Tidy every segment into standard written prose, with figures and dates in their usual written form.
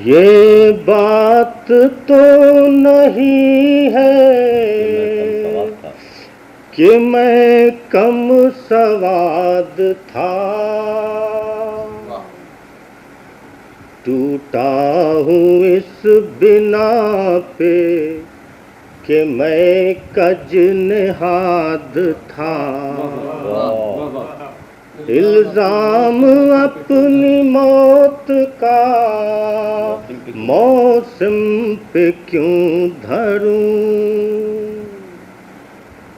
یہ بات تو نہیں ہے کہ میں کم سواد تھا، ٹوٹا ہوں اس بنا پہ کہ میں کج نہاد تھا۔ الزام اپنی موت کا موسم پہ کیوں دھروں،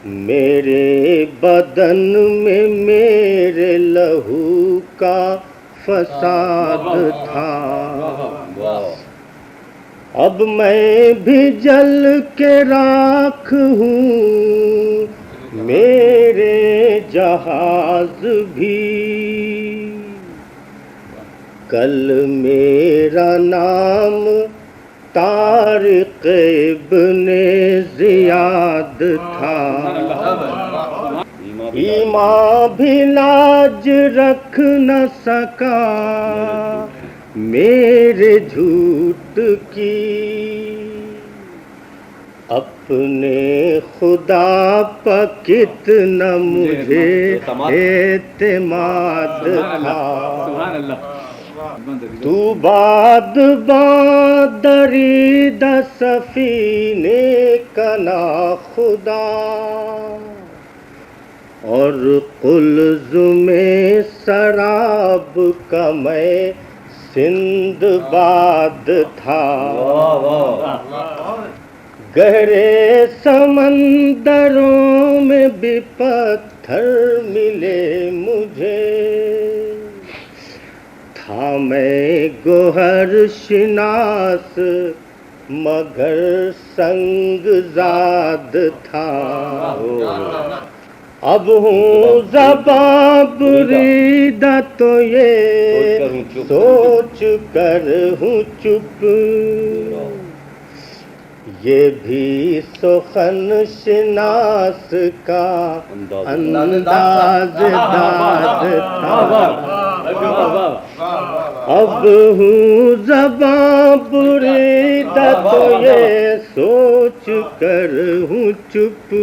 میرے بدن میں میرے لہو کا فساد تھا۔ اب میں بھی جل کے راکھ ہوں، میرے جہاز بھی، کل میرا نام طارق ابن زیاد تھا۔ ایمان بھی لاج رکھ نہ سکا میرے جھوٹ کی، اپنے خدا پر کتنا مجھے اعتماد تھا۔ تو باد درید سفینے کنا خدا، اور قلزم سراب کا میں سندھ باد تھا۔ گہرے سمندروں میں بھی پتھر ملے مجھے، تھا میں گوہر شناس مگر سنگ زاد تھا۔ اب ہوں زباں بریدہ تو یہ سوچ کر ہوں چپ، یہ بھی سخن شناس کا انداز داد تھا۔ اب ہوں زباں بریدہ تو یہ سوچ کر ہوں چپ،